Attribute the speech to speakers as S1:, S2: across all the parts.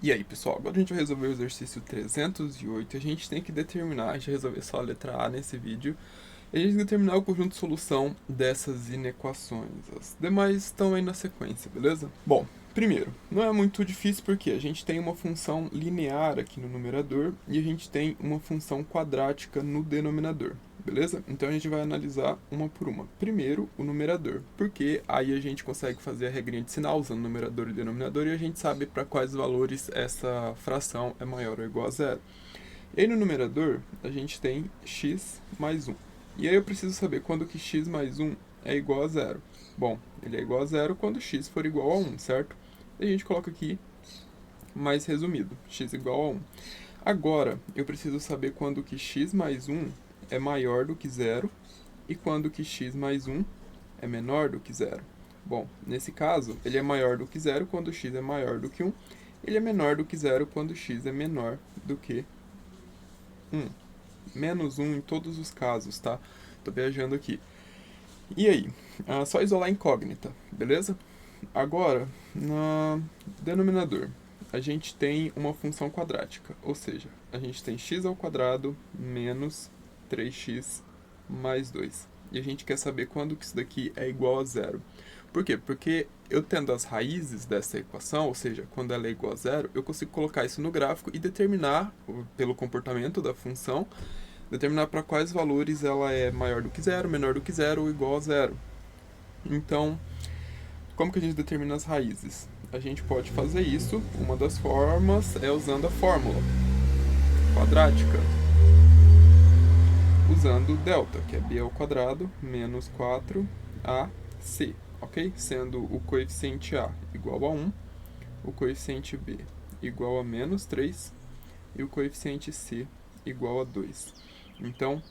S1: E aí, pessoal, agora a gente vai resolver o exercício 308. A gente tem que determinar, a gente vai resolver só a letra A nesse vídeo. E a gente tem que determinar o conjunto de solução dessas inequações. As demais estão aí na sequência, beleza? Bom, primeiro, não é muito difícil porque a gente tem uma função linear aqui no numerador e a gente tem uma função quadrática no denominador. Beleza? Então a gente vai analisar uma por uma. Primeiro, o numerador, porque aí a gente consegue fazer a regrinha de sinal usando numerador e denominador e a gente sabe para quais valores essa fração é maior ou igual a zero. E aí no numerador, a gente tem x mais 1. E aí eu preciso saber quando que x mais 1 é igual a zero. Bom, ele é igual a zero quando x for igual a 1, certo? E a gente coloca aqui mais resumido, x igual a 1. Agora, eu preciso saber quando que x mais 1 é maior do que zero e quando que x mais 1 é menor do que zero. Bom, nesse caso, ele é maior do que zero quando x é maior do que 1. Ele é menor do que zero quando x é menor do que 1. Menos 1 em todos os casos, tá? Tô viajando aqui. E aí? Só isolar a incógnita, beleza? Agora, no denominador, a gente tem uma função quadrática, ou seja, a gente tem x ao quadrado menos 3x mais 2. E a gente quer saber quando que isso daqui é igual a zero. Por quê? Porque eu tendo as raízes dessa equação, ou seja, quando ela é igual a zero, eu consigo colocar isso no gráfico e determinar, pelo comportamento da função, determinar para quais valores ela é maior do que zero, menor do que zero ou igual a zero. Então, como que a gente determina as raízes? A gente pode fazer isso, uma das formas é usando a fórmula quadrática, usando delta, que é b ao quadrado menos 4ac, ok? Sendo o coeficiente a igual a 1, o coeficiente b igual a menos 3 e o coeficiente c igual a 2. Então,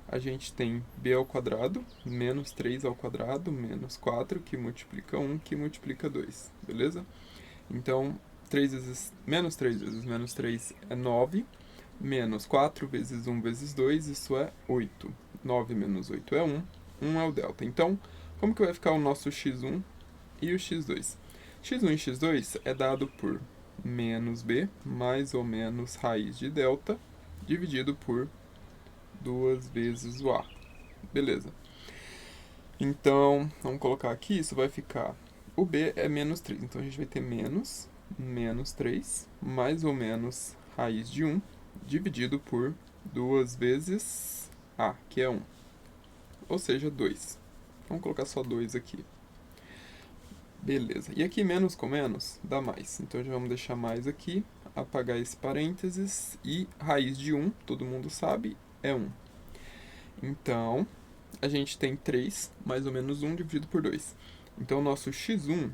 S1: a gente tem b ao quadrado, menos 3 ao quadrado, menos 4, que multiplica 1, que multiplica 2, beleza? Então, 3 vezes, menos 3 é 9, menos 4 vezes 1 vezes 2, isso é 8. 9 menos 8 é 1, 1 é o delta. Então, como que vai ficar o nosso x1 e o x2? x1 e x2 é dado por menos b, mais ou menos raiz de delta, dividido por 2 vezes o a. Beleza. Então, vamos colocar aqui, isso vai ficar... O b é menos 3, então a gente vai ter menos 3, mais ou menos raiz de 1, dividido por 2 vezes a, que é 1. Ou seja, 2. Vamos colocar só 2 aqui. Beleza. E aqui menos com menos dá mais. Então já vamos deixar mais aqui, apagar esse parênteses e raiz de 1, todo mundo sabe, é 1. Então, a gente tem 3 mais ou menos 1 dividido por 2. Então, o nosso x1,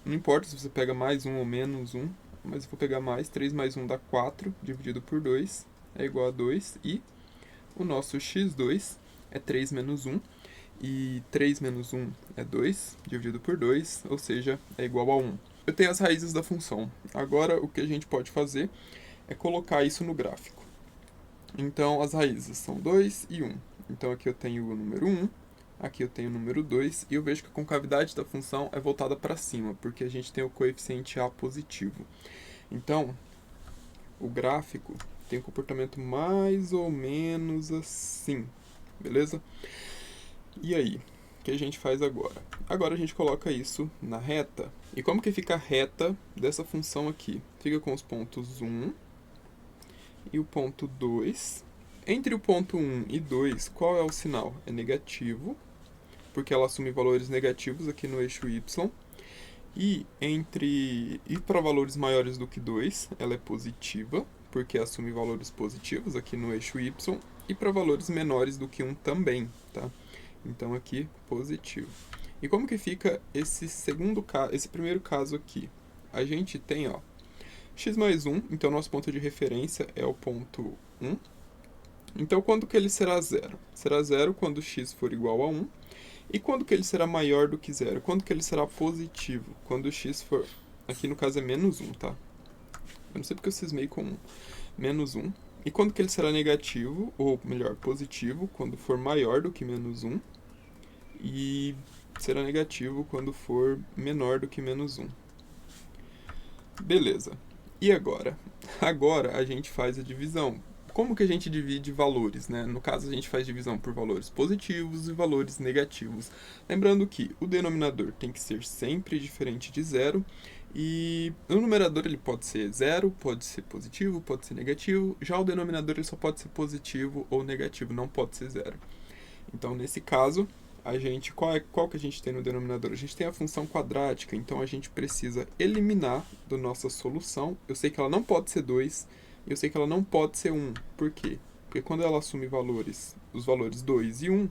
S1: não importa se você pega mais 1 ou menos 1, mas eu vou pegar mais, 3 mais 1 dá 4, dividido por 2 é igual a 2, e o nosso x2 é 3 menos 1, e 3 menos 1 é 2, dividido por 2, ou seja, é igual a 1. Eu tenho as raízes da função. Agora, o que a gente pode fazer é colocar isso no gráfico. Então, as raízes são 2 e 1. Então, aqui eu tenho o número 1, aqui eu tenho o número 2, e eu vejo que a concavidade da função é voltada para cima, porque a gente tem o coeficiente a positivo. Então, o gráfico tem um comportamento mais ou menos assim, beleza? E aí, o que a gente faz agora? Agora a gente coloca isso na reta. E como que fica a reta dessa função aqui? Fica com os pontos 1 e o ponto 2. Entre o ponto 1 e 2, qual é o sinal? É negativo, porque ela assume valores negativos aqui no eixo y. E para valores maiores do que 2, ela é positiva, porque assume valores positivos aqui no eixo y. E para valores menores do que 1 também, tá? Então aqui, positivo. E como que fica esse primeiro caso aqui? A gente tem, ó, x mais 1, então nosso ponto de referência é o ponto 1. Então, quando que ele será zero? Será zero quando x for igual a 1. E quando que ele será maior do que zero? Quando que ele será positivo? Quando x for... Aqui no caso é menos 1, tá? Eu não sei porque eu cismei com 1. Menos 1. E quando que ele será negativo, ou melhor, positivo, quando for maior do que menos 1. E será negativo quando for menor do que menos 1. Beleza. E agora? Agora a gente faz a divisão. Como que a gente divide valores, né? No caso, a gente faz divisão por valores positivos e valores negativos. Lembrando que o denominador tem que ser sempre diferente de zero e o numerador ele pode ser zero, pode ser positivo, pode ser negativo. Já o denominador ele só pode ser positivo ou negativo, não pode ser zero. Então, nesse caso, a gente qual que a gente tem no denominador? A gente tem a função quadrática, então a gente precisa eliminar da nossa solução. Eu sei que ela não pode ser 2, e eu sei que ela não pode ser 1. Por quê? Porque quando ela assume os valores 2 e 1,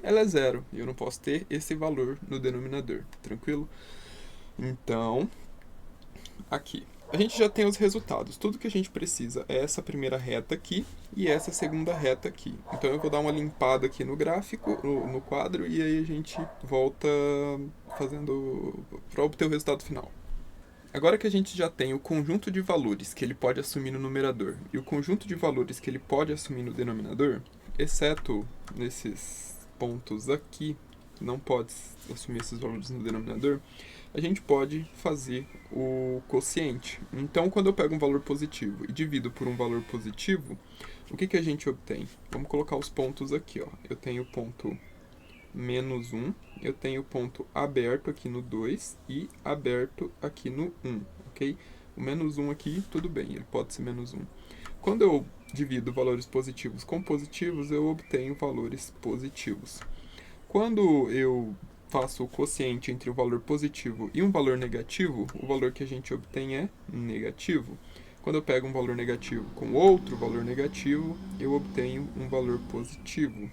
S1: ela é zero, e eu não posso ter esse valor no denominador, tranquilo? Então, aqui. A gente já tem os resultados. Tudo que a gente precisa é essa primeira reta aqui e essa segunda reta aqui. Então eu vou dar uma limpada aqui no gráfico, no quadro, e aí a gente volta fazendo para obter o resultado final. Agora que a gente já tem o conjunto de valores que ele pode assumir no numerador e o conjunto de valores que ele pode assumir no denominador, exceto nesses pontos aqui, que não pode assumir esses valores no denominador, a gente pode fazer o quociente. Então, quando eu pego um valor positivo e divido por um valor positivo, o que a gente obtém? Vamos colocar os pontos aqui, ó. Eu tenho o ponto menos 1, eu tenho o ponto aberto aqui no 2 e aberto aqui no 1, ok? O menos 1 aqui, tudo bem, ele pode ser menos 1. Quando eu divido valores positivos com positivos, eu obtenho valores positivos. Quando eu faço o quociente entre um valor positivo e um valor negativo, o valor que a gente obtém é negativo. Quando eu pego um valor negativo com outro valor negativo, eu obtenho um valor positivo.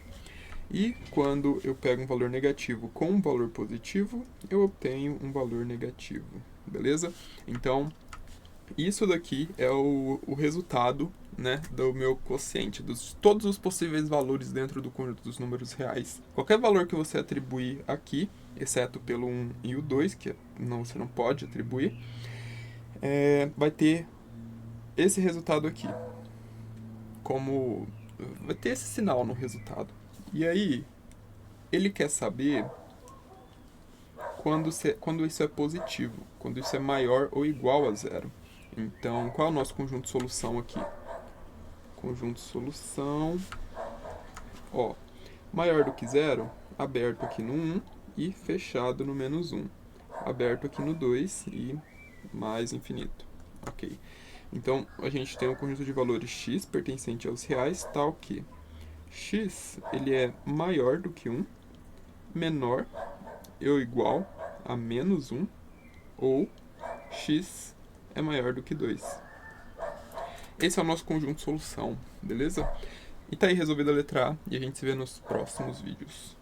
S1: E quando eu pego um valor negativo com um valor positivo, eu obtenho um valor negativo. Beleza? Então, isso daqui é o resultado, né, do meu quociente, dos todos os possíveis valores dentro do conjunto dos números reais. Qualquer valor que você atribuir aqui, exceto pelo 1 e o 2, que você não pode atribuir, vai ter esse resultado aqui. Vai ter esse sinal no resultado. E aí, ele quer saber quando isso é positivo, quando isso é maior ou igual a zero. Então, qual é o nosso conjunto de solução aqui? Conjunto de solução, ó, maior do que zero, aberto aqui no 1 e fechado no menos 1. Aberto aqui no 2 e mais infinito. Ok. Então, a gente tem um conjunto de valores x pertencente aos reais, tal que x ele é maior do que 1, menor ou igual a menos 1, ou x é maior do que 2. Esse é o nosso conjunto de solução, beleza? E tá aí resolvida a letra A e a gente se vê nos próximos vídeos.